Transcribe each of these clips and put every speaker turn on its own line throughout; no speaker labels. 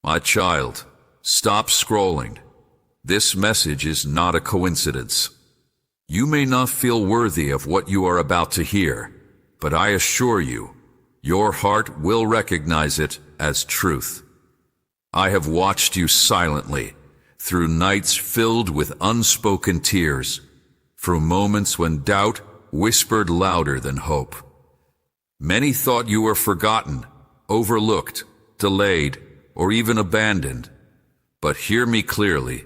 My child, stop scrolling. This message is not a coincidence. You may not feel worthy of what you are about to hear, but I assure you, your heart will recognize it as truth. I have watched you silently, through nights filled with unspoken tears, through moments when doubt whispered louder than hope. Many thought you were forgotten, overlooked, delayed, or even abandoned. But hear me clearly.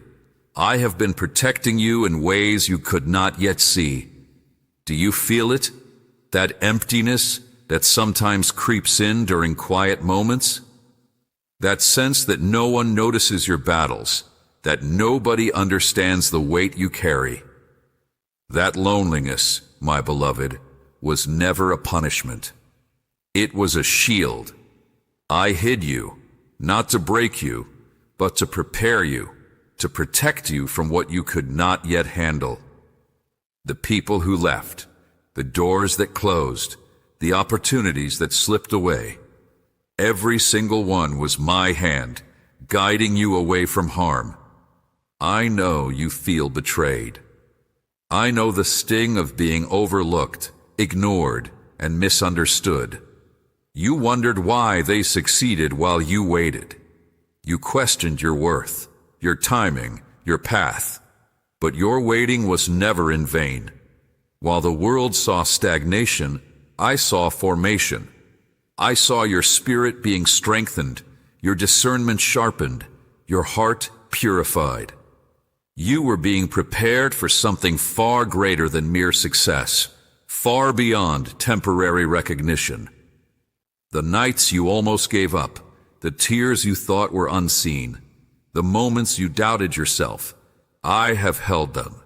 I have been protecting you in ways you could not yet see. Do you feel it? That emptiness that sometimes creeps in during quiet moments? That sense that no one notices your battles, that nobody understands the weight you carry. That loneliness, my beloved, was never a punishment. It was a shield. I hid you, not to break you, but to prepare you, to protect you from what you could not yet handle. The people who left, the doors that closed, the opportunities that slipped away, every single one was my hand, guiding you away from harm. I know you feel betrayed. I know the sting of being overlooked, ignored, and misunderstood. You wondered why they succeeded while you waited. You questioned your worth, your timing, your path. But your waiting was never in vain. While the world saw stagnation, I saw formation. I saw your spirit being strengthened, your discernment sharpened, your heart purified. You were being prepared for something far greater than mere success, far beyond temporary recognition. The nights you almost gave up, the tears you thought were unseen, the moments you doubted yourself, I have held them.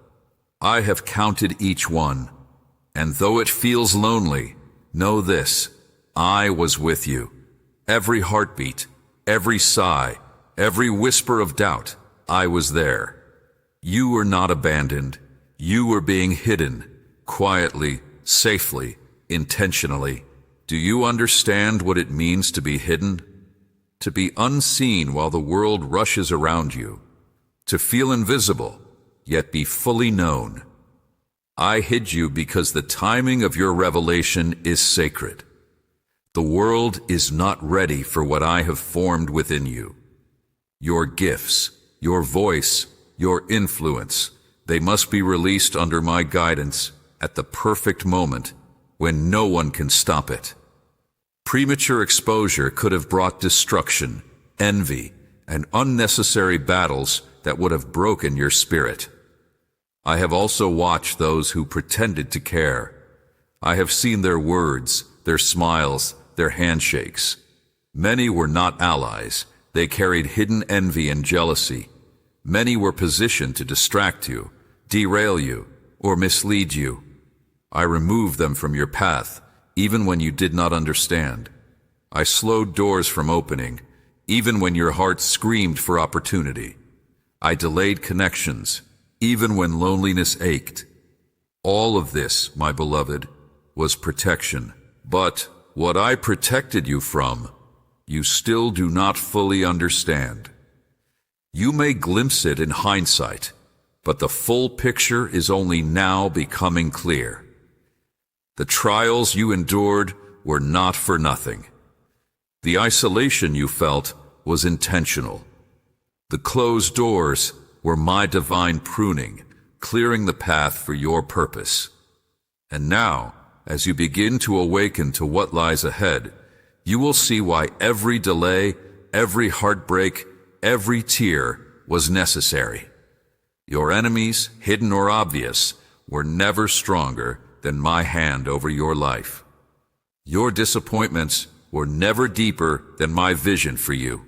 I have counted each one. And though it feels lonely, know this, I was with you. Every heartbeat, every sigh, every whisper of doubt, I was there. You were not abandoned. You were being hidden, quietly, safely, intentionally. Do you understand what it means to be hidden? To be unseen while the world rushes around you. To feel invisible, yet be fully known. I hid you because the timing of your revelation is sacred. The world is not ready for what I have formed within you. Your gifts, your voice, your influence, they must be released under my guidance at the perfect moment when no one can stop it. Premature exposure could have brought destruction, envy, and unnecessary battles that would have broken your spirit. I have also watched those who pretended to care. I have seen their words, their smiles, their handshakes. Many were not allies. They carried hidden envy and jealousy. Many were positioned to distract you, derail you, or mislead you. I removed them from your path, even when you did not understand. I slowed doors from opening, even when your heart screamed for opportunity. I delayed connections, even when loneliness ached. All of this, my beloved, was protection. But what I protected you from, you still do not fully understand. You may glimpse it in hindsight, but the full picture is only now becoming clear. The trials you endured were not for nothing. The isolation you felt was intentional. The closed doors were my divine pruning, clearing the path for your purpose. And now, as you begin to awaken to what lies ahead, you will see why every delay, every heartbreak, every tear was necessary. Your enemies, hidden or obvious, were never stronger than my hand over your life. Your disappointments were never deeper than my vision for you.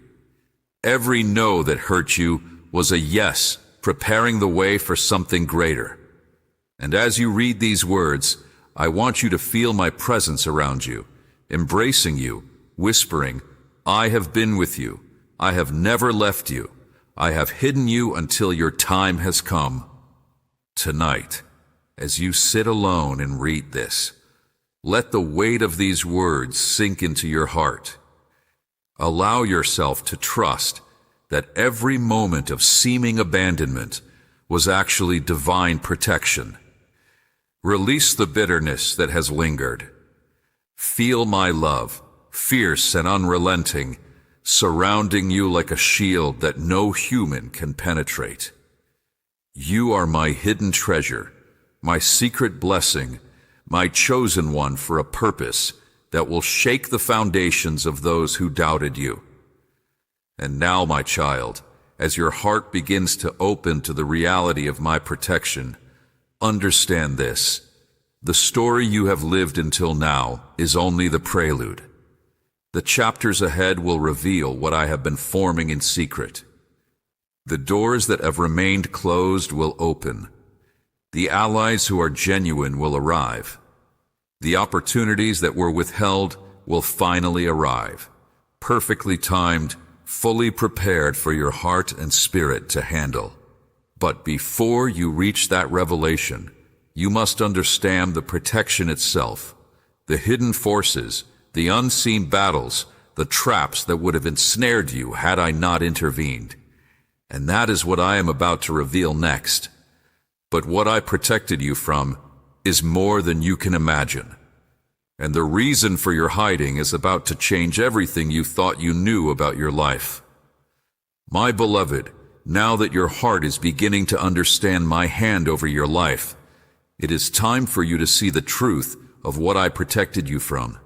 Every no that hurt you was a yes, preparing the way for something greater. And as you read these words, I want you to feel my presence around you, embracing you, whispering, I have been with you. I have never left you. I have hidden you until your time has come. Tonight, as you sit alone and read this, let the weight of these words sink into your heart. Allow yourself to trust that every moment of seeming abandonment was actually divine protection. Release the bitterness that has lingered. Feel my love, fierce and unrelenting, surrounding you like a shield that no human can penetrate. You are my hidden treasure, my secret blessing, my chosen one for a purpose that will shake the foundations of those who doubted you. And now, my child, as your heart begins to open to the reality of my protection, understand this. The story you have lived until now is only the prelude. The chapters ahead will reveal what I have been forming in secret. The doors that have remained closed will open. The allies who are genuine will arrive. The opportunities that were withheld will finally arrive, perfectly timed, fully prepared for your heart and spirit to handle. But before you reach that revelation, you must understand the protection itself, the hidden forces, the unseen battles, the traps that would have ensnared you had I not intervened. And that is what I am about to reveal next. But what I protected you from is more than you can imagine. And the reason for your hiding is about to change everything you thought you knew about your life. My beloved, now that your heart is beginning to understand my hand over your life, it is time for you to see the truth of what I protected you from.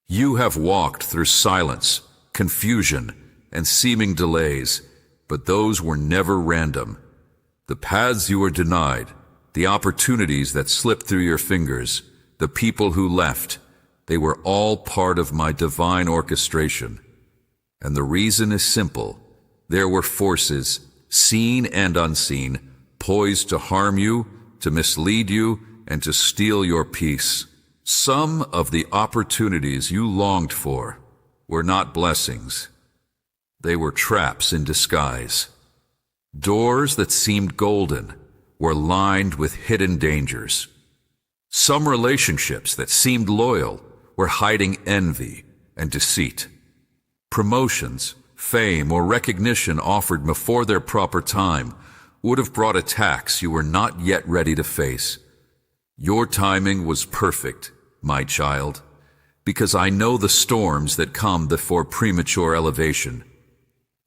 You have walked through silence, confusion, and seeming delays, but those were never random. The paths you were denied, the opportunities that slipped through your fingers, the people who left, they were all part of my divine orchestration. And the reason is simple. There were forces, seen and unseen, poised to harm you, to mislead you, and to steal your peace. Some of the opportunities you longed for were not blessings. They were traps in disguise. Doors that seemed golden were lined with hidden dangers. Some relationships that seemed loyal were hiding envy and deceit. Promotions, fame, or recognition offered before their proper time would have brought attacks you were not yet ready to face. Your timing was perfect, my child, because I know the storms that come before premature elevation.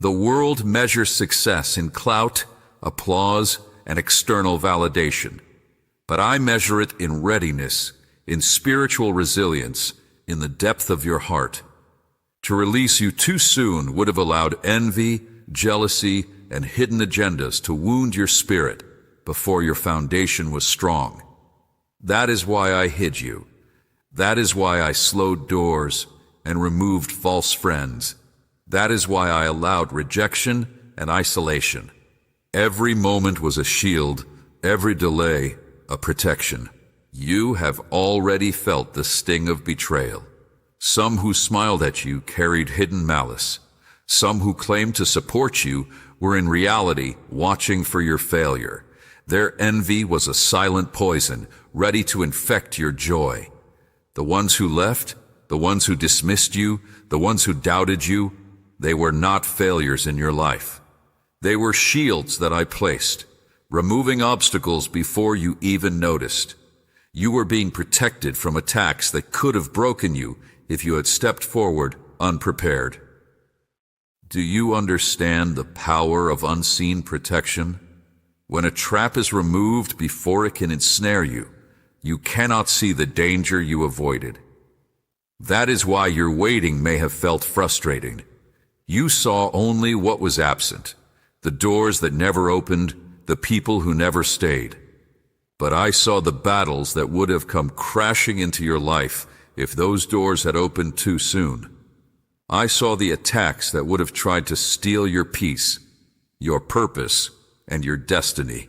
The world measures success in clout, applause, and external validation. But I measure it in readiness, in spiritual resilience, in the depth of your heart. To release you too soon would have allowed envy, jealousy, and hidden agendas to wound your spirit before your foundation was strong. That is why I hid you. That is why I slowed doors and removed false friends. That is why I allowed rejection and isolation. Every moment was a shield, every delay a protection. You have already felt the sting of betrayal. Some who smiled at you carried hidden malice. Some who claimed to support you were in reality watching for your failure. Their envy was a silent poison, ready to infect your joy. The ones who left, the ones who dismissed you, the ones who doubted you, they were not failures in your life. They were shields that I placed, removing obstacles before you even noticed. You were being protected from attacks that could have broken you if you had stepped forward unprepared. Do you understand the power of unseen protection? When a trap is removed before it can ensnare you, you cannot see the danger you avoided. That is why your waiting may have felt frustrating. You saw only what was absent, the doors that never opened, the people who never stayed. But I saw the battles that would have come crashing into your life if those doors had opened too soon. I saw the attacks that would have tried to steal your peace, your purpose, and your destiny.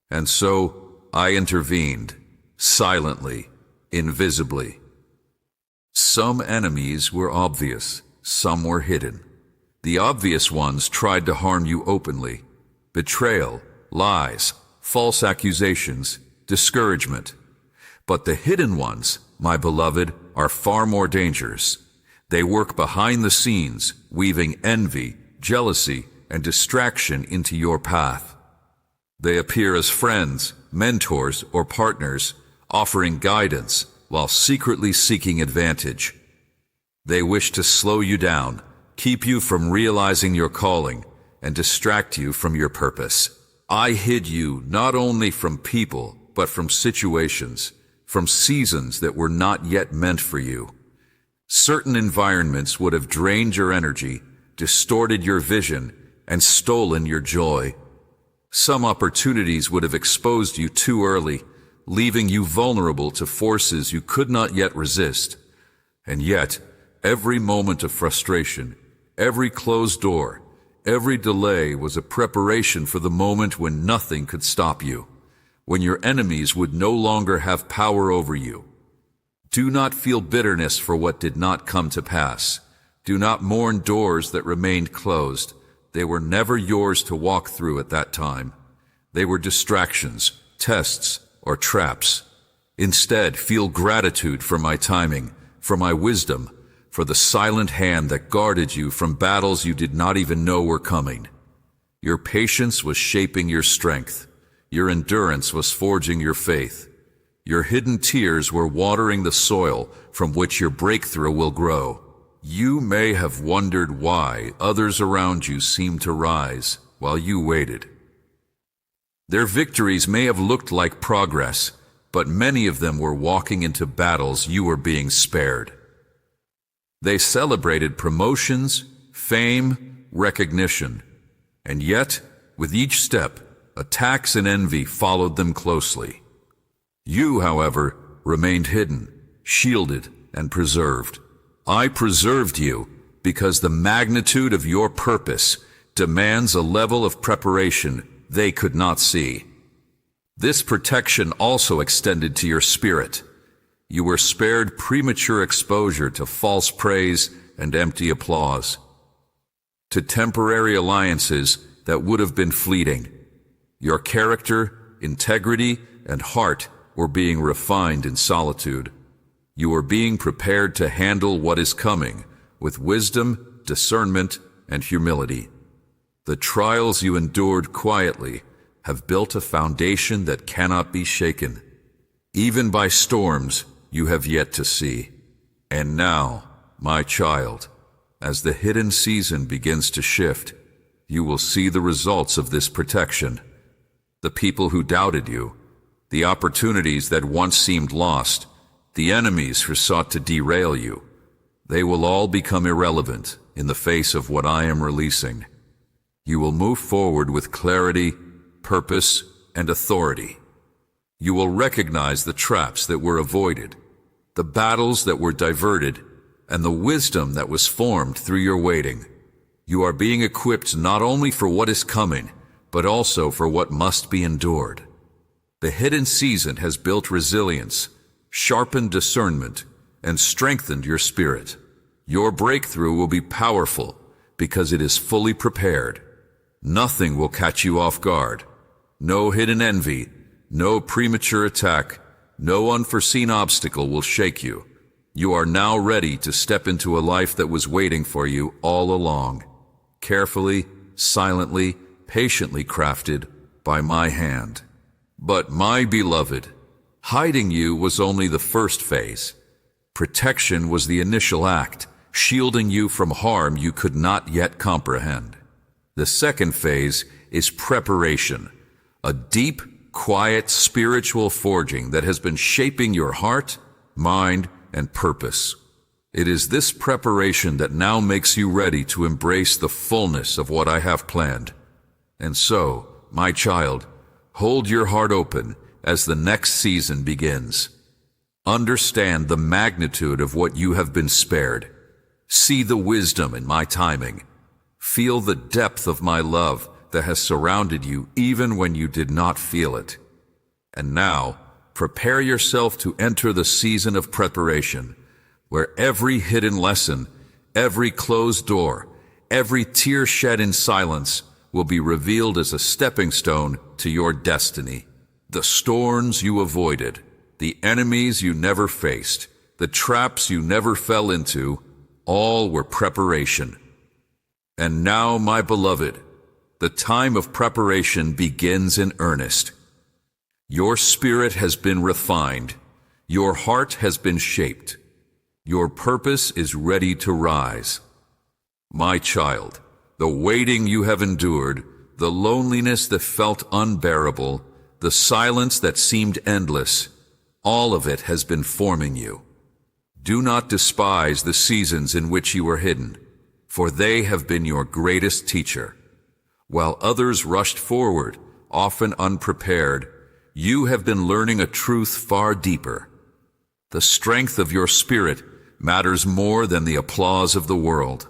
And so I intervened, silently, invisibly. Some enemies were obvious, some were hidden. The obvious ones tried to harm you openly. Betrayal, lies, false accusations, discouragement. But the hidden ones, my beloved, are far more dangerous. They work behind the scenes, weaving envy, jealousy, and distraction into your path. They appear as friends, mentors, or partners, offering guidance while secretly seeking advantage. They wish to slow you down, keep you from realizing your calling, and distract you from your purpose. I hid you not only from people, but from situations, from seasons that were not yet meant for you. Certain environments would have drained your energy, distorted your vision, and stolen your joy. Some opportunities would have exposed you too early, leaving you vulnerable to forces you could not yet resist. And yet, every moment of frustration, every closed door, every delay was a preparation for the moment when nothing could stop you, when your enemies would no longer have power over you. Do not feel bitterness for what did not come to pass. Do not mourn doors that remained closed. They were never yours to walk through at that time. They were distractions, tests, or traps. Instead, feel gratitude for my timing, for my wisdom, for the silent hand that guarded you from battles you did not even know were coming. Your patience was shaping your strength. Your endurance was forging your faith. Your hidden tears were watering the soil from which your breakthrough will grow. You may have wondered why others around you seemed to rise while you waited. Their victories may have looked like progress, but many of them were walking into battles you were being spared. They celebrated promotions, fame, recognition, and yet, with each step, attacks and envy followed them closely. You, however, remained hidden, shielded, and preserved. I preserved you because the magnitude of your purpose demands a level of preparation they could not see. This protection also extended to your spirit. You were spared premature exposure to false praise and empty applause, to temporary alliances that would have been fleeting. Your character, integrity, and heart were being refined in solitude. You were being prepared to handle what is coming with wisdom, discernment, and humility. The trials you endured quietly have built a foundation that cannot be shaken. Even by storms you have yet to see. And now, my child, as the hidden season begins to shift, you will see the results of this protection. The people who doubted you, the opportunities that once seemed lost, the enemies who sought to derail you, they will all become irrelevant in the face of what I am releasing. You will move forward with clarity, purpose, and authority. You will recognize the traps that were avoided, the battles that were diverted, and the wisdom that was formed through your waiting. You are being equipped not only for what is coming, but also for what must be endured. The hidden season has built resilience, sharpened discernment, and strengthened your spirit. Your breakthrough will be powerful because it is fully prepared. Nothing will catch you off guard. No hidden envy, no premature attack, no unforeseen obstacle will shake you. You are now ready to step into a life that was waiting for you all along. Carefully, silently, patiently crafted by my hand. But my beloved, hiding you was only the first phase. Protection was the initial act, shielding you from harm you could not yet comprehend. The second phase is preparation, a deep, quiet spiritual forging that has been shaping your heart, mind, and purpose. It is this preparation that now makes you ready to embrace the fullness of what I have planned. And so, my child, hold your heart open as the next season begins. Understand the magnitude of what you have been spared. See the wisdom in my timing. Feel the depth of my love that has surrounded you even when you did not feel it. And now, prepare yourself to enter the season of preparation, where every hidden lesson, every closed door, every tear shed in silence will be revealed as a stepping stone to your destiny. The storms you avoided, the enemies you never faced, the traps you never fell into, all were preparation. And now, my beloved, The time of preparation begins in earnest. Your spirit has been refined. Your heart has been shaped. Your purpose is ready to rise. My child, the waiting you have endured, the loneliness that felt unbearable, the silence that seemed endless, all of it has been forming you. Do not despise the seasons in which you were hidden, for they have been your greatest teacher. While others rushed forward, often unprepared, you have been learning a truth far deeper. The strength of your spirit matters more than the applause of the world.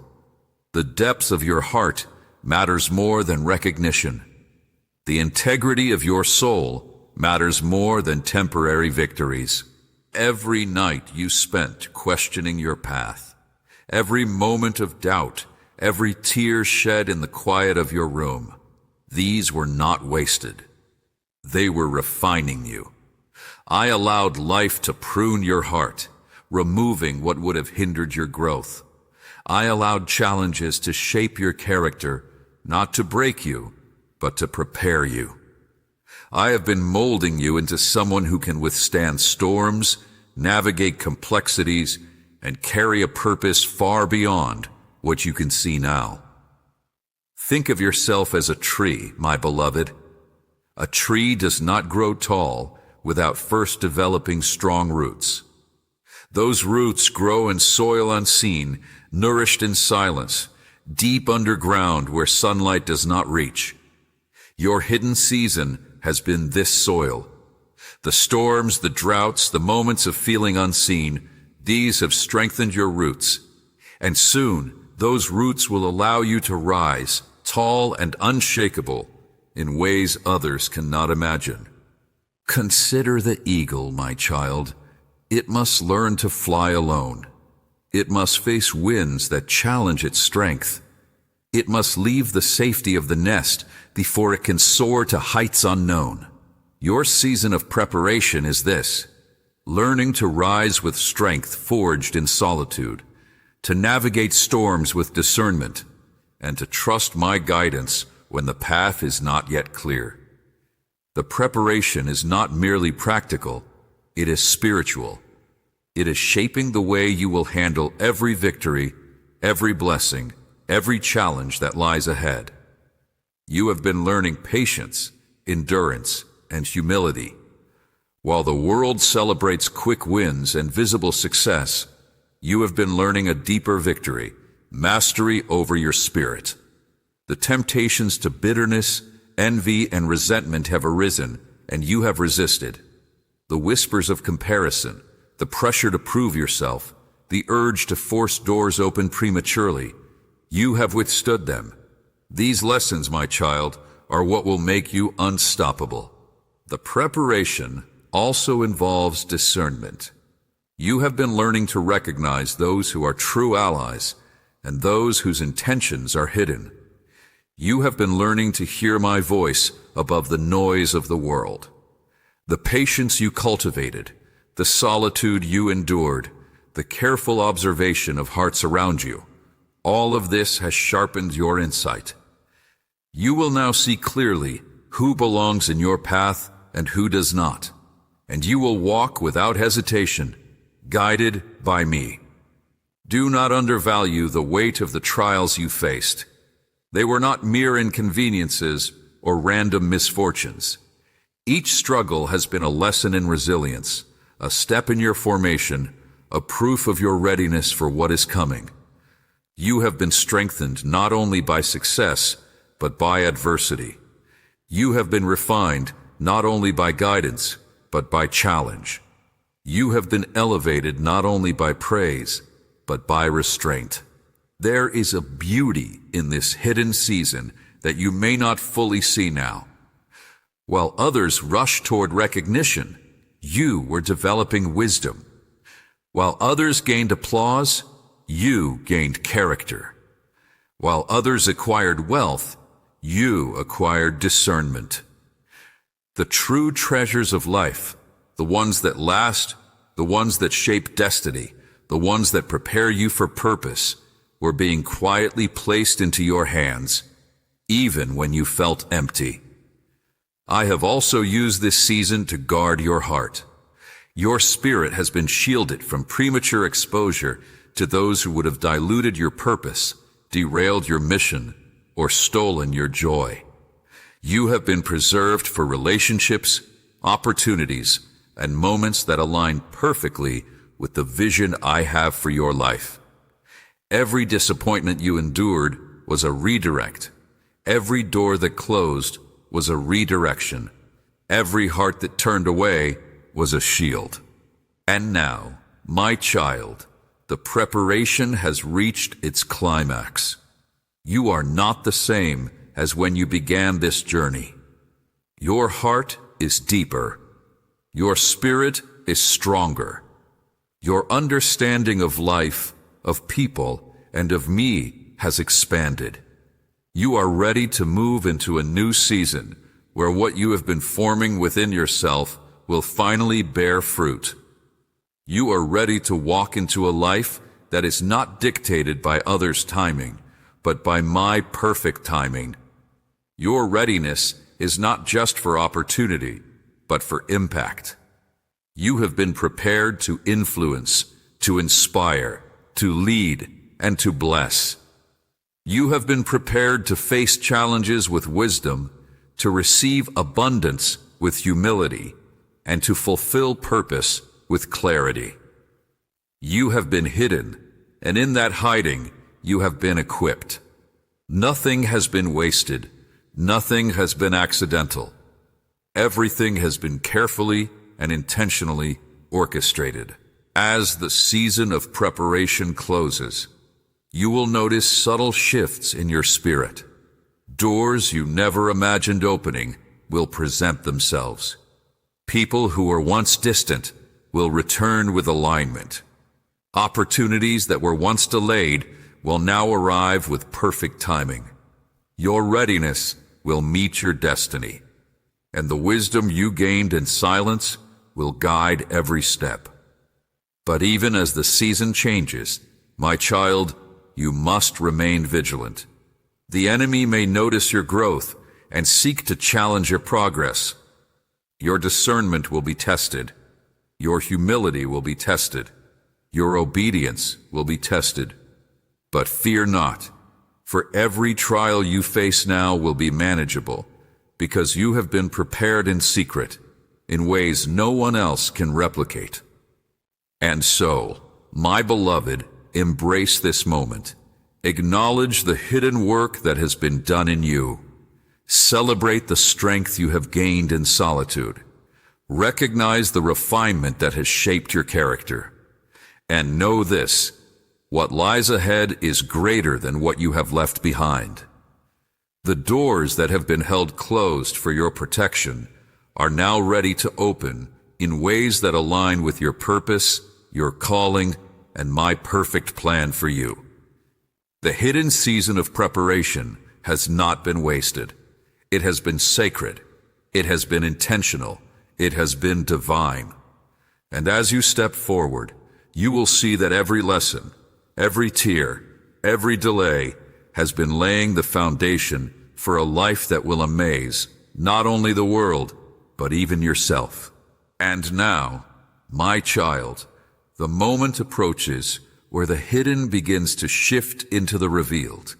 The depth of your heart matters more than recognition. The integrity of your soul matters more than temporary victories. Every night you spent questioning your path, every moment of doubt, every tear shed in the quiet of your room, these were not wasted. They were refining you. I allowed life to prune your heart, removing what would have hindered your growth. I allowed challenges to shape your character, not to break you, but to prepare you. I have been molding you into someone who can withstand storms, navigate complexities, and carry a purpose far beyond what you can see now. Think of yourself as a tree, my beloved. A tree does not grow tall without first developing strong roots. Those roots grow in soil unseen, nourished in silence, deep underground where sunlight does not reach. Your hidden season has been this soil. The storms, the droughts, the moments of feeling unseen, these have strengthened your roots. And soon, those roots will allow you to rise, tall and unshakable, in ways others cannot imagine. Consider the eagle, my child. It must learn to fly alone. It must face winds that challenge its strength. It must leave the safety of the nest before it can soar to heights unknown. Your season of preparation is this: learning to rise with strength forged in solitude, to navigate storms with discernment, and to trust my guidance when the path is not yet clear. The preparation is not merely practical, it is spiritual. It is shaping the way you will handle every victory, every blessing, every challenge that lies ahead. You have been learning patience, endurance, and humility. While the world celebrates quick wins and visible success, you have been learning a deeper victory, mastery over your spirit. The temptations to bitterness, envy, and resentment have arisen, and you have resisted. The whispers of comparison, the pressure to prove yourself, the urge to force doors open prematurely, you have withstood them. These lessons, my child, are what will make you unstoppable. The preparation also involves discernment. You have been learning to recognize those who are true allies and those whose intentions are hidden. You have been learning to hear my voice above the noise of the world. The patience you cultivated, the solitude you endured, the careful observation of hearts around you, all of this has sharpened your insight. You will now see clearly who belongs in your path and who does not, and you will walk without hesitation, guided by me. Do not undervalue the weight of the trials you faced. They were not mere inconveniences or random misfortunes. Each struggle has been a lesson in resilience, a step in your formation, a proof of your readiness for what is coming. You have been strengthened not only by success, but by adversity. You have been refined not only by guidance, but by challenge. You have been elevated not only by praise, but by restraint. There is a beauty in this hidden season that you may not fully see now. While others rush toward recognition, you were developing wisdom. While others gained applause, you gained character. While others acquired wealth, you acquired discernment. The true treasures of life, the ones that last, the ones that shape destiny, the ones that prepare you for purpose, were being quietly placed into your hands. even when you felt empty. I have also used this season to guard your heart. Your spirit has been shielded from premature exposure to those who would have diluted your purpose, derailed your mission, or stolen your joy. You have been preserved for relationships, opportunities, and moments that align perfectly with the vision I have for your life. Every disappointment you endured was a redirect. Every door that closed was a redirection. Every heart that turned away was a shield. And now, my child, the preparation has reached its climax. You are not the same as when you began this journey. Your heart is deeper. Your spirit is stronger. Your understanding of life, of people, and of me has expanded. You are ready to move into a new season where what you have been forming within yourself will finally bear fruit. You are ready to walk into a life that is not dictated by others' timing, but by my perfect timing. Your readiness is not just for opportunity, but for impact. You have been prepared to influence, to inspire, to lead, and to bless. You have been prepared to face challenges with wisdom, to receive abundance with humility, and to fulfill purpose with clarity. You have been hidden, and in that hiding, you have been equipped. Nothing has been wasted. Nothing has been accidental. Everything has been carefully and intentionally orchestrated. As the season of preparation closes, you will notice subtle shifts in your spirit. Doors you never imagined opening will present themselves. People who were once distant will return with alignment. Opportunities that were once delayed will now arrive with perfect timing. Your readiness will meet your destiny, and the wisdom you gained in silence will guide every step. But even as the season changes, my child, you must remain vigilant. The enemy may notice your growth and seek to challenge your progress. Your discernment will be tested. Your humility will be tested. Your obedience will be tested. But fear not, for every trial you face now will be manageable, because you have been prepared in secret, in ways no one else can replicate. And so, my beloved, embrace this moment. Acknowledge the hidden work that has been done in you. Celebrate the strength you have gained in solitude. Recognize the refinement that has shaped your character. And know this, what lies ahead is greater than what you have left behind. The doors that have been held closed for your protection are now ready to open in ways that align with your purpose, your calling, and my perfect plan for you. The hidden season of preparation has not been wasted. It has been sacred. It has been intentional. It has been divine. And as you step forward, you will see that every lesson, every tear, every delay has been laying the foundation for a life that will amaze not only the world, but even yourself. And now, my child, the moment approaches where the hidden begins to shift into the revealed.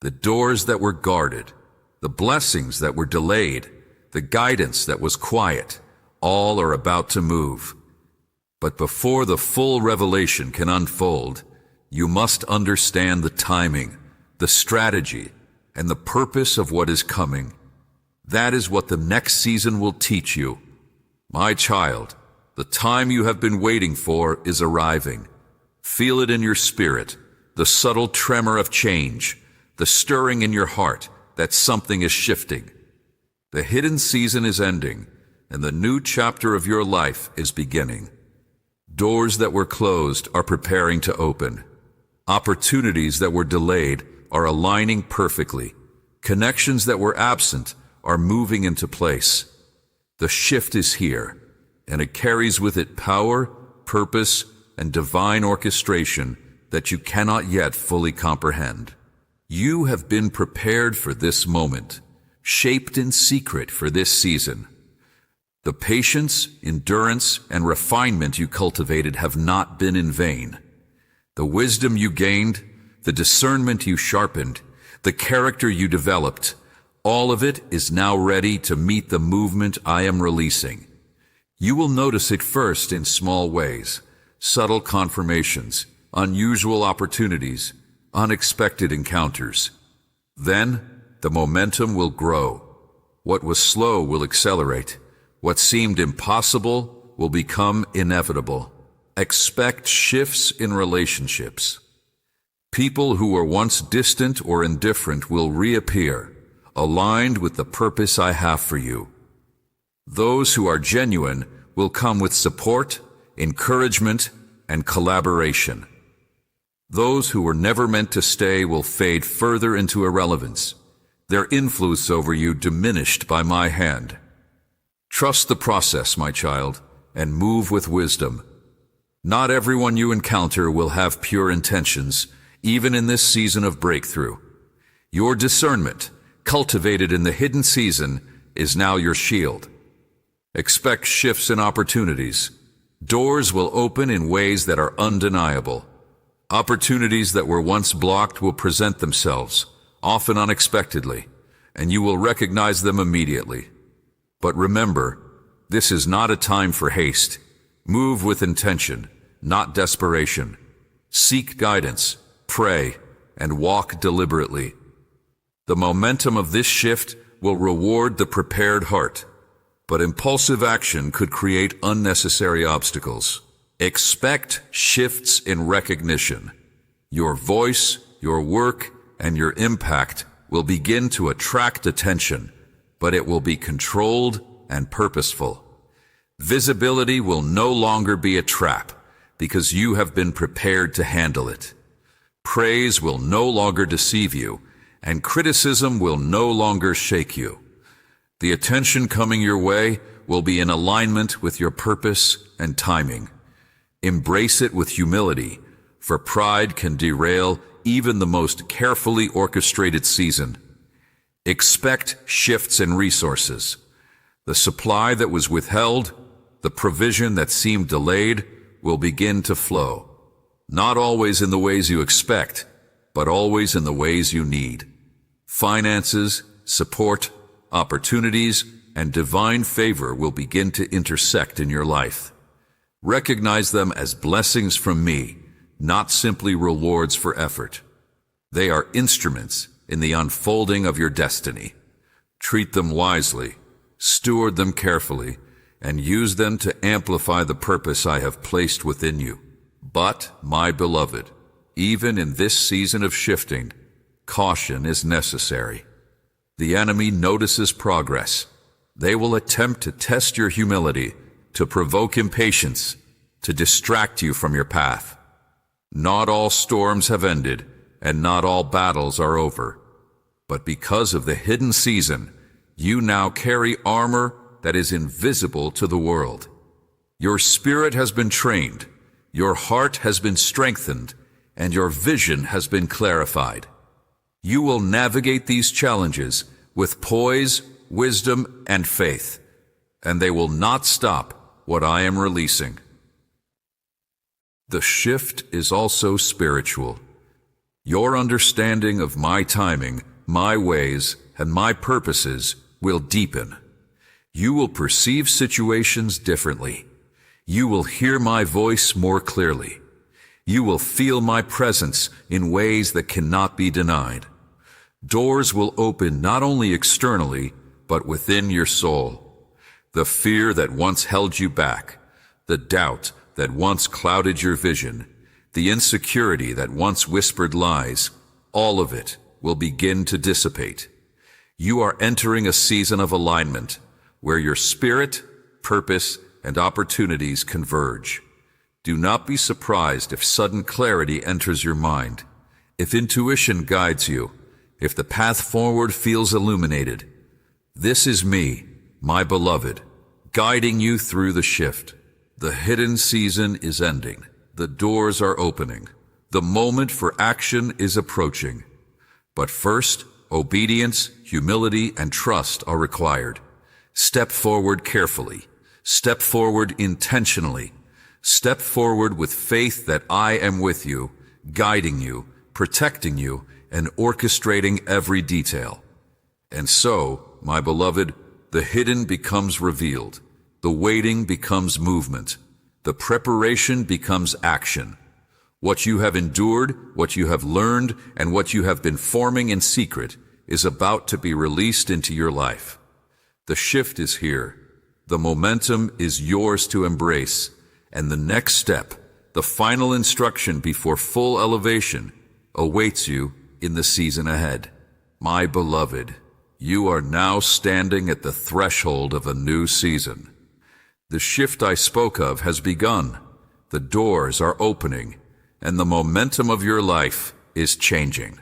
The doors that were guarded, the blessings that were delayed, the guidance that was quiet, all are about to move. But before the full revelation can unfold, you must understand the timing, the strategy, and the purpose of what is coming. That is what the next season will teach you. My child, the time you have been waiting for is arriving. Feel it in your spirit, the subtle tremor of change, the stirring in your heart that something is shifting. The hidden season is ending, and the new chapter of your life is beginning. Doors that were closed are preparing to open. Opportunities that were delayed are aligning perfectly. Connections that were absent are moving into place. The shift is here, and it carries with it power, purpose, and divine orchestration that you cannot yet fully comprehend. You have been prepared for this moment, shaped in secret for this season. The patience, endurance, and refinement you cultivated have not been in vain. The wisdom you gained, the discernment you sharpened, the character you developed, all of it is now ready to meet the movement I am releasing. You will notice it first in small ways, subtle confirmations, unusual opportunities, unexpected encounters. Then, the momentum will grow. What was slow will accelerate. What seemed impossible will become inevitable. Expect shifts in relationships. People who were once distant or indifferent will reappear, aligned with the purpose I have for you. Those who are genuine will come with support, encouragement, and collaboration. Those who were never meant to stay will fade further into irrelevance, their influence over you diminished by my hand. Trust the process, my child, and move with wisdom. Not everyone you encounter will have pure intentions, even in this season of breakthrough. Your discernment, cultivated in the hidden season, is now your shield. Expect shifts in opportunities. Doors will open in ways that are undeniable. Opportunities that were once blocked will present themselves, often unexpectedly, and you will recognize them immediately. But remember, this is not a time for haste. Move with intention, not desperation. Seek guidance, pray, and walk deliberately. The momentum of this shift will reward the prepared heart, but impulsive action could create unnecessary obstacles. Expect shifts in recognition. Your voice, your work, and your impact will begin to attract attention, but it will be controlled and purposeful. Visibility will no longer be a trap because you have been prepared to handle it. Praise will no longer deceive you, and criticism will no longer shake you. The attention coming your way will be in alignment with your purpose and timing. Embrace it with humility, for pride can derail even the most carefully orchestrated season. Expect shifts in resources. The supply that was withheld, the provision that seemed delayed, will begin to flow. Not always in the ways you expect, but always in the ways you need. Finances, support, opportunities, and divine favor will begin to intersect in your life. Recognize them as blessings from me, not simply rewards for effort. They are instruments in the unfolding of your destiny. Treat them wisely, steward them carefully, and use them to amplify the purpose I have placed within you. But, my beloved, even in this season of shifting, caution is necessary. The enemy notices progress. They will attempt to test your humility, to provoke impatience, to distract you from your path. Not all storms have ended, and not all battles are over. But because of the hidden season, you now carry armor that is invisible to the world. Your spirit has been trained, your heart has been strengthened, and your vision has been clarified. You will navigate these challenges with poise, wisdom, and faith, and they will not stop what I am releasing. The shift is also spiritual. Your understanding of my timing, my ways, and my purposes will deepen. You will perceive situations differently. You will hear my voice more clearly. You will feel my presence in ways that cannot be denied. Doors will open not only externally, but within your soul. The fear that once held you back, the doubt that once clouded your vision, the insecurity that once whispered lies, all of it will begin to dissipate. You are entering a season of alignment where your spirit, purpose, and opportunities converge. Do not be surprised if sudden clarity enters your mind, if intuition guides you, if the path forward feels illuminated. This is me, my beloved, guiding you through the shift. The hidden season is ending. The doors are opening. The moment for action is approaching. But first, obedience, humility, and trust are required. Step forward carefully. Step forward intentionally. Step forward with faith that I am with you, guiding you, protecting you, and orchestrating every detail. And so, my beloved, the hidden becomes revealed. The waiting becomes movement. The preparation becomes action. What you have endured, what you have learned, and what you have been forming in secret is about to be released into your life. The shift is here. The momentum is yours to embrace. And the next step, the final instruction before full elevation, awaits you in the season ahead. My beloved, you are now standing at the threshold of a new season. The shift I spoke of has begun. The doors are opening, and the momentum of your life is changing.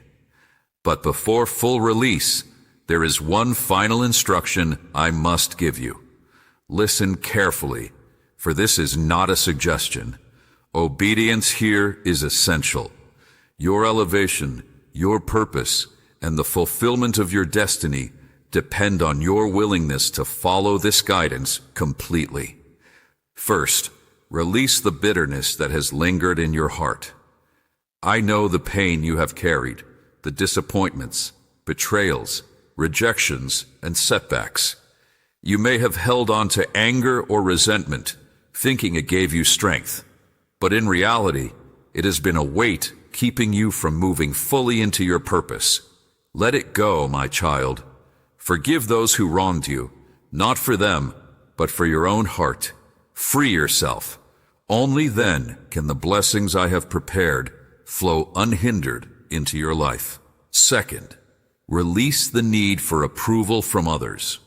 But before full release, there is one final instruction I must give you. Listen carefully, for this is not a suggestion. Obedience here is essential. Your elevation, your purpose, and the fulfillment of your destiny depend on your willingness to follow this guidance completely. First, release the bitterness that has lingered in your heart. I know the pain you have carried, the disappointments, betrayals, rejections, and setbacks. You may have held on to anger or resentment, thinking it gave you strength. But in reality, it has been a weight keeping you from moving fully into your purpose. Let it go, my child. Forgive those who wronged you, not for them, but for your own heart. Free yourself. Only then can the blessings I have prepared flow unhindered into your life. Second, release the need for approval from others.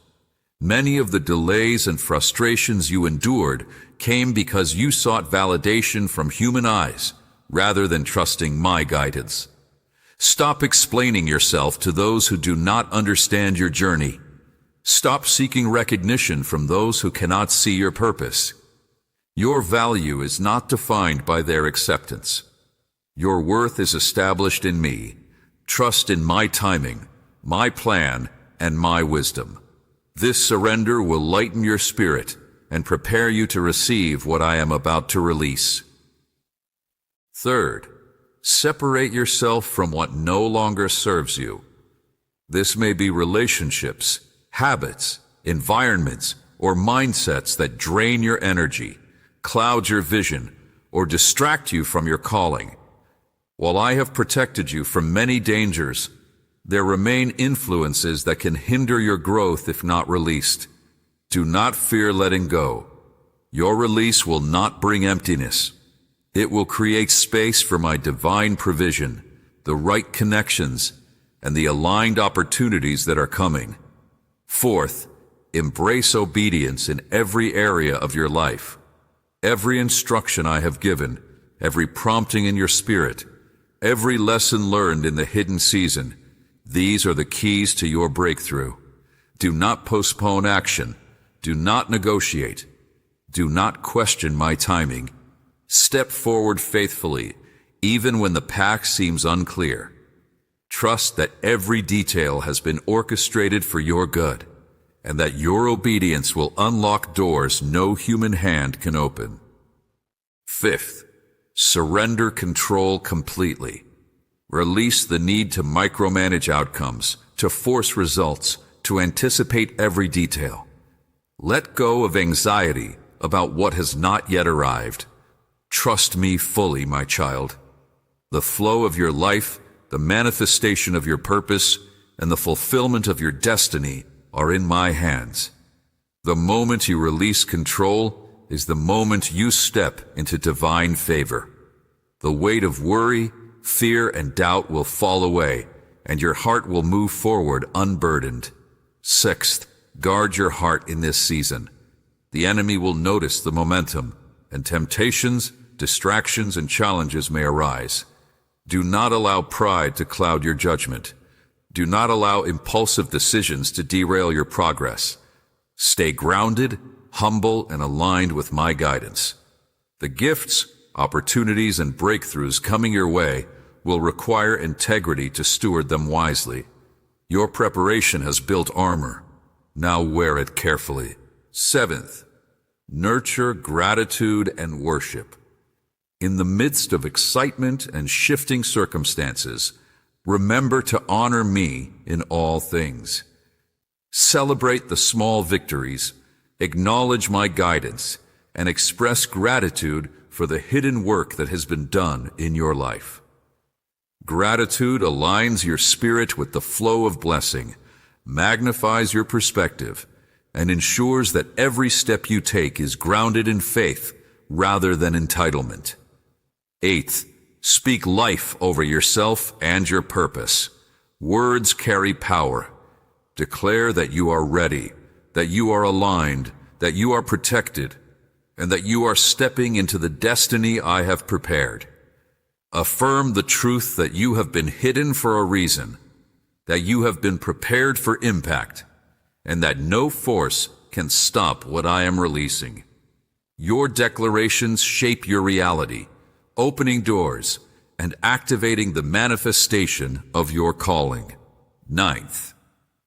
Many of the delays and frustrations you endured came because you sought validation from human eyes rather than trusting my guidance. Stop explaining yourself to those who do not understand your journey. Stop seeking recognition from those who cannot see your purpose. Your value is not defined by their acceptance. Your worth is established in me. Trust in my timing, my plan, and my wisdom. This surrender will lighten your spirit and prepare you to receive what I am about to release. Third, separate yourself from what no longer serves you. This may be relationships, habits, environments, or mindsets that drain your energy, cloud your vision, or distract you from your calling. While I have protected you from many dangers, there remain influences that can hinder your growth if not released. Do not fear letting go. Your release will not bring emptiness. It will create space for my divine provision, the right connections, and the aligned opportunities that are coming. Fourth, embrace obedience in every area of your life. Every instruction I have given, every prompting in your spirit, every lesson learned in the hidden season, these are the keys to your breakthrough. Do not postpone action. Do not negotiate. Do not question my timing. Step forward faithfully, even when the path seems unclear. Trust that every detail has been orchestrated for your good, and that your obedience will unlock doors no human hand can open. Fifth, surrender control completely. Release the need to micromanage outcomes, to force results, to anticipate every detail. Let go of anxiety about what has not yet arrived. Trust me fully, my child. The flow of your life, the manifestation of your purpose, and the fulfillment of your destiny are in my hands. The moment you release control is the moment you step into divine favor. The weight of worry, fear, and doubt will fall away, and your heart will move forward unburdened. Sixth, guard your heart in this season. The enemy will notice the momentum, and temptations, distractions, and challenges may arise. Do not allow pride to cloud your judgment. Do not allow impulsive decisions to derail your progress. Stay grounded, humble, and aligned with my guidance. The gifts, opportunities, and breakthroughs coming your way will require integrity to steward them wisely. Your preparation has built armor. Now wear it carefully. Seventh, nurture gratitude and worship. In the midst of excitement and shifting circumstances, remember to honor me in all things. Celebrate the small victories, acknowledge my guidance, and express gratitude for the hidden work that has been done in your life. Gratitude aligns your spirit with the flow of blessing, magnifies your perspective, and ensures that every step you take is grounded in faith rather than entitlement. Eighth, speak life over yourself and your purpose. Words carry power. Declare that you are ready, that you are aligned, that you are protected, and that you are stepping into the destiny I have prepared. Affirm the truth that you have been hidden for a reason, that you have been prepared for impact, and that no force can stop what I am releasing. Your declarations shape your reality, opening doors and activating the manifestation of your calling. Ninth,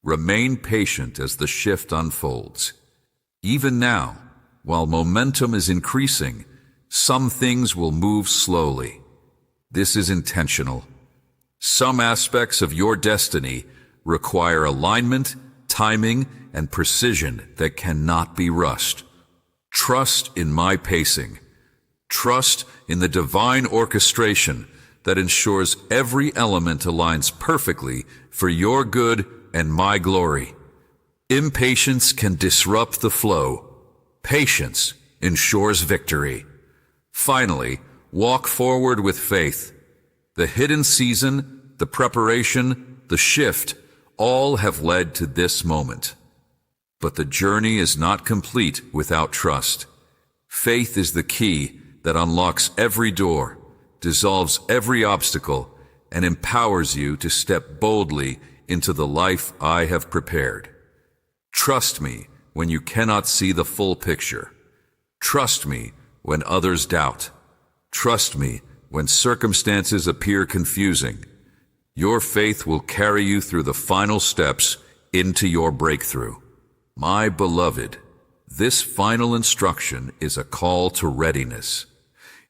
remain patient as the shift unfolds. Even now, while momentum is increasing, some things will move slowly. This is intentional. Some aspects of your destiny require alignment, timing, and precision that cannot be rushed. Trust in my pacing. Trust in the divine orchestration that ensures every element aligns perfectly for your good and my glory. Impatience can disrupt the flow. Patience ensures victory. Finally, walk forward with faith. The hidden season, the preparation, the shift, all have led to this moment. But the journey is not complete without trust. Faith is the key that unlocks every door, dissolves every obstacle, and empowers you to step boldly into the life I have prepared. Trust me when you cannot see the full picture. Trust me when others doubt. Trust me when circumstances appear confusing. Your faith will carry you through the final steps into your breakthrough. My beloved, this final instruction is a call to readiness.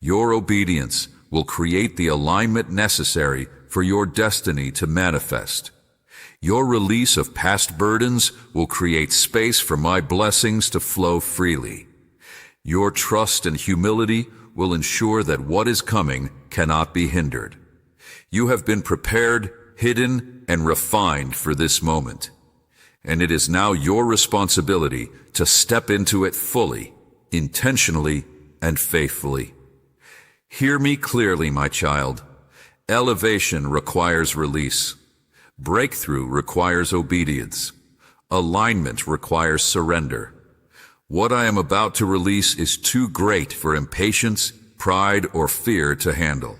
Your obedience will create the alignment necessary for your destiny to manifest. Your release of past burdens will create space for my blessings to flow freely. Your trust and humility will ensure that what is coming cannot be hindered. You have been prepared, hidden, and refined for this moment. And it is now your responsibility to step into it fully, intentionally, and faithfully. Hear me clearly, my child. Elevation requires release. Breakthrough requires obedience. Alignment requires surrender. What I am about to release is too great for impatience, pride, or fear to handle.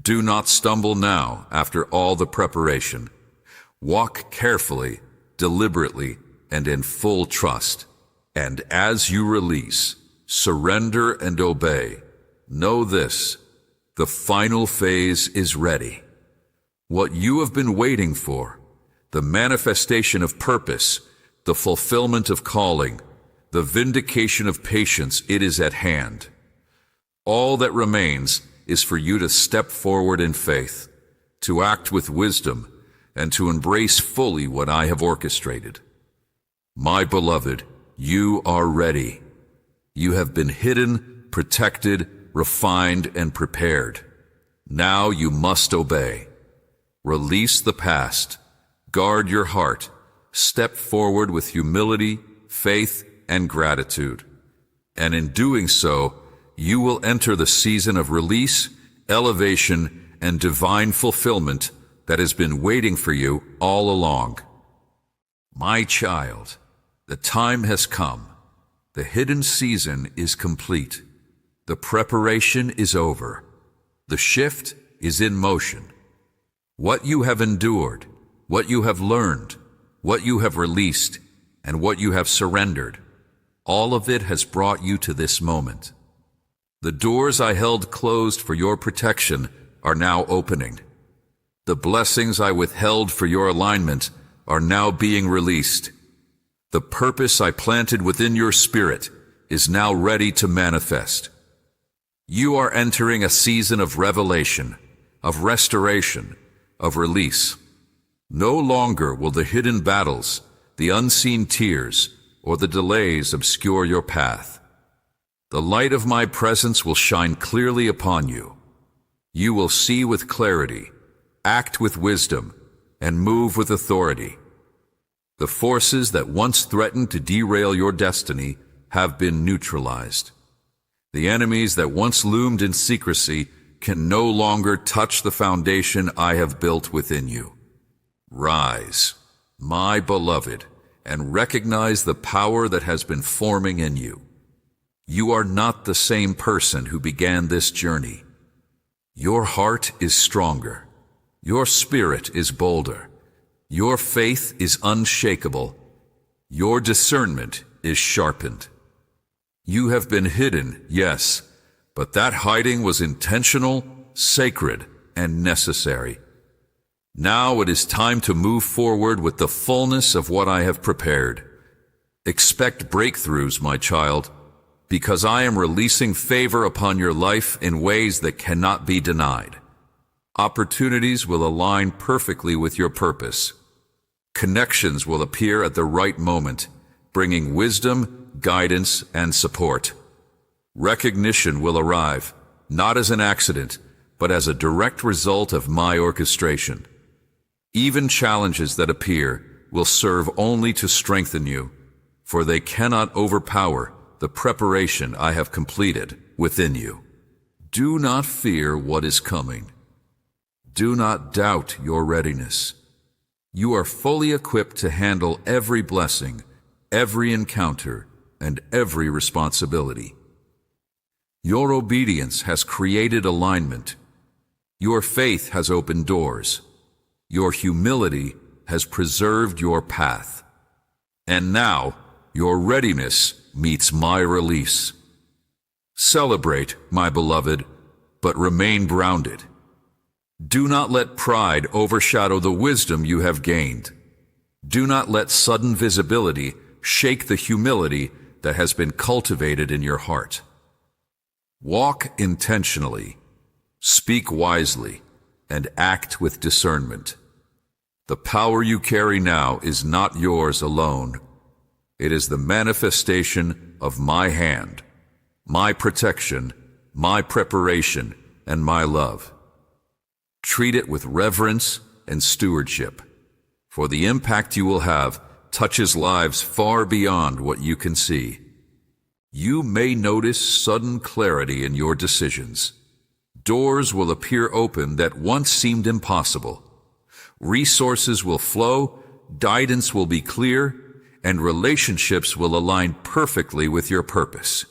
Do not stumble now after all the preparation. Walk carefully, deliberately, and in full trust. And as you release, surrender and obey, know this: the final phase is ready. What you have been waiting for, the manifestation of purpose, the fulfillment of calling, the vindication of patience, it is at hand. All that remains is for you to step forward in faith, to act with wisdom, and to embrace fully what I have orchestrated. My beloved, you are ready. You have been hidden, protected, refined, and prepared. Now you must obey. Release the past. Guard your heart. Step forward with humility, faith, and gratitude. And in doing so, you will enter the season of release, elevation, and divine fulfillment that has been waiting for you all along. My child, the time has come. The hidden season is complete. The preparation is over. The shift is in motion. What you have endured, what you have learned, what you have released, and what you have surrendered, all of it has brought you to this moment. The doors I held closed for your protection are now opening. The blessings I withheld for your alignment are now being released. The purpose I planted within your spirit is now ready to manifest. You are entering a season of revelation, of restoration, of release. No longer will the hidden battles, the unseen tears, or the delays obscure your path. The light of my presence will shine clearly upon you. You will see with clarity, act with wisdom, and move with authority. The forces that once threatened to derail your destiny have been neutralized. The enemies that once loomed in secrecy can no longer touch the foundation I have built within you. Rise, my beloved, and recognize the power that has been forming in you. You are not the same person who began this journey. Your heart is stronger. Your spirit is bolder. Your faith is unshakable. Your discernment is sharpened. You have been hidden, yes, but that hiding was intentional, sacred, and necessary. Now it is time to move forward with the fullness of what I have prepared. Expect breakthroughs, my child, because I am releasing favor upon your life in ways that cannot be denied. Opportunities will align perfectly with your purpose. Connections will appear at the right moment, bringing wisdom, guidance, and support. Recognition will arrive, not as an accident, but as a direct result of my orchestration. Even challenges that appear will serve only to strengthen you, for they cannot overpower the preparation I have completed within you. Do not fear what is coming. Do not doubt your readiness. You are fully equipped to handle every blessing, every encounter, and every responsibility. Your obedience has created alignment. Your faith has opened doors. Your humility has preserved your path. And now, your readiness meets my release. Celebrate, my beloved, but remain grounded. Do not let pride overshadow the wisdom you have gained. Do not let sudden visibility shake the humility that has been cultivated in your heart. Walk intentionally, speak wisely, and act with discernment. The power you carry now is not yours alone. It is the manifestation of my hand, my protection, my preparation, and my love. Treat it with reverence and stewardship, for the impact you will have touches lives far beyond what you can see. You may notice sudden clarity in your decisions. Doors will appear open that once seemed impossible. Resources will flow, guidance will be clear, and relationships will align perfectly with your purpose.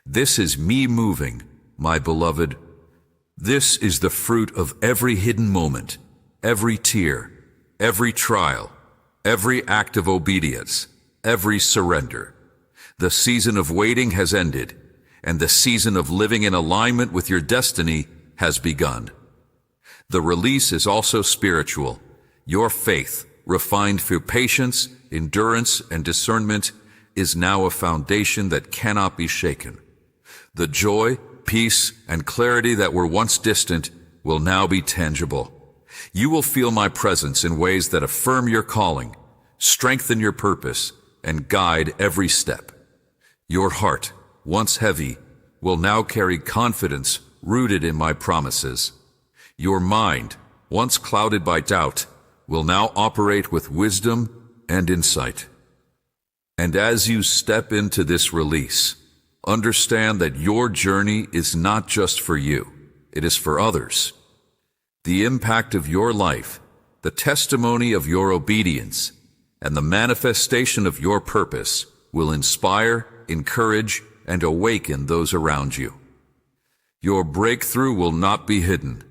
This is me moving, my beloved. This is the fruit of every hidden moment, every tear, every trial, every act of obedience, every surrender. The season of waiting has ended, and the season of living in alignment with your destiny has begun. The release is also spiritual. Your faith, refined through patience, endurance, and discernment, is now a foundation that cannot be shaken. The joy, peace, and clarity that were once distant will now be tangible. You will feel my presence in ways that affirm your calling, strengthen your purpose, and guide every step. Your heart, once heavy, will now carry confidence rooted in my promises. Your mind, once clouded by doubt, will now operate with wisdom and insight. And as you step into this release, understand that your journey is not just for you, it is for others. The impact of your life, the testimony of your obedience, and the manifestation of your purpose will inspire, encourage, and awaken those around you. Your breakthrough will not be hidden.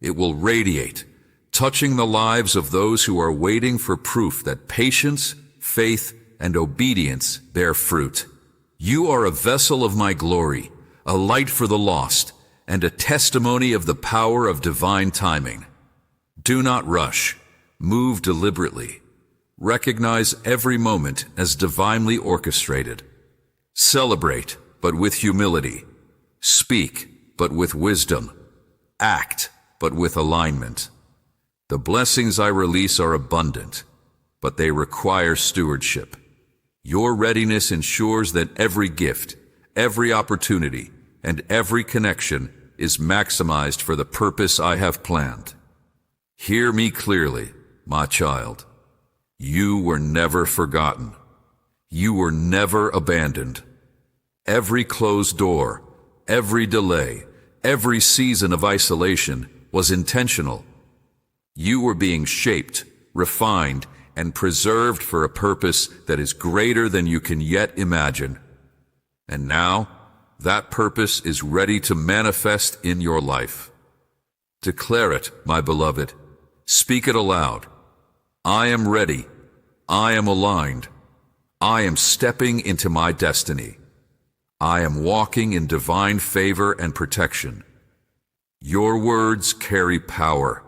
It will radiate, touching the lives of those who are waiting for proof that patience, faith, and obedience bear fruit. You are a vessel of my glory, a light for the lost, and a testimony of the power of divine timing. Do not rush. Move deliberately. Recognize every moment as divinely orchestrated. Celebrate, but with humility. Speak, but with wisdom. Act, but with alignment. The blessings I release are abundant, but they require stewardship. Your readiness ensures that every gift, every opportunity, and every connection is maximized for the purpose I have planned. Hear me clearly, my child. You were never forgotten. You were never abandoned. Every closed door, every delay, every season of isolation was intentional. You were being shaped, refined, and preserved for a purpose that is greater than you can yet imagine. And now, that purpose is ready to manifest in your life. Declare it, my beloved. Speak it aloud. I am ready. I am aligned. I am stepping into my destiny. I am walking in divine favor and protection. Your words carry power.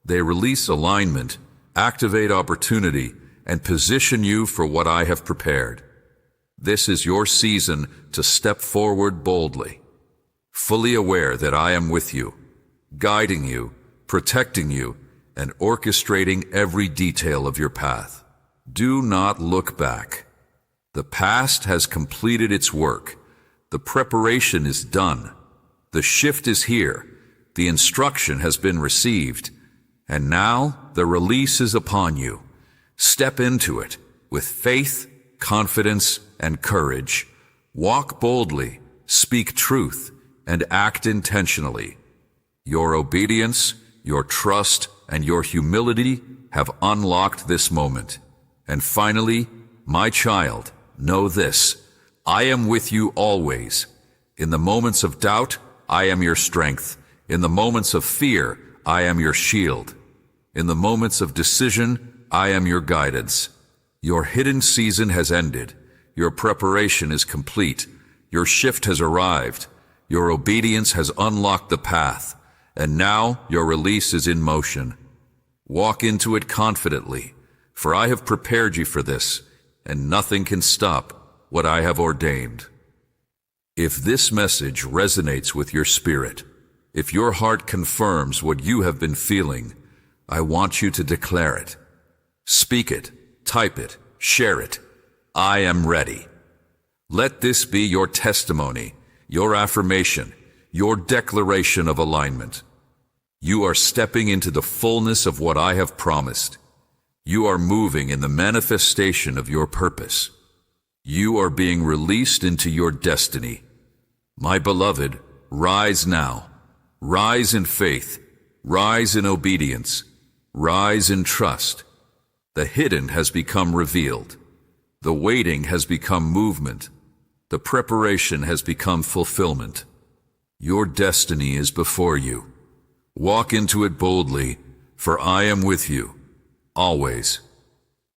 They release alignment, activate opportunity, and position you for what I have prepared. This is your season to step forward boldly, fully aware that I am with you, guiding you, protecting you, and orchestrating every detail of your path. Do not look back. The past has completed its work. The preparation is done. The shift is here. The instruction has been received. And now the release is upon you. Step into it with faith, confidence, and courage. Walk boldly, speak truth, and act intentionally. Your obedience, your trust, and your humility have unlocked this moment. And finally, my child, know this: I am with you always. In the moments of doubt, I am your strength. In the moments of fear, I am your shield. In the moments of decision, I am your guidance. Your hidden season has ended. Your preparation is complete. Your shift has arrived. Your obedience has unlocked the path. And now your release is in motion. Walk into it confidently, for I have prepared you for this, and nothing can stop what I have ordained. If this message resonates with your spirit, if your heart confirms what you have been feeling, I want you to declare it. Speak it, type it, share it. I am ready. Let this be your testimony, your affirmation, your declaration of alignment. You are stepping into the fullness of what I have promised. You are moving in the manifestation of your purpose. You are being released into your destiny. My beloved, rise now. Rise in faith. Rise in obedience. Rise in trust. The hidden has become revealed. The waiting has become movement. The preparation has become fulfillment. Your destiny is before you. Walk into it boldly, for I am with you, always.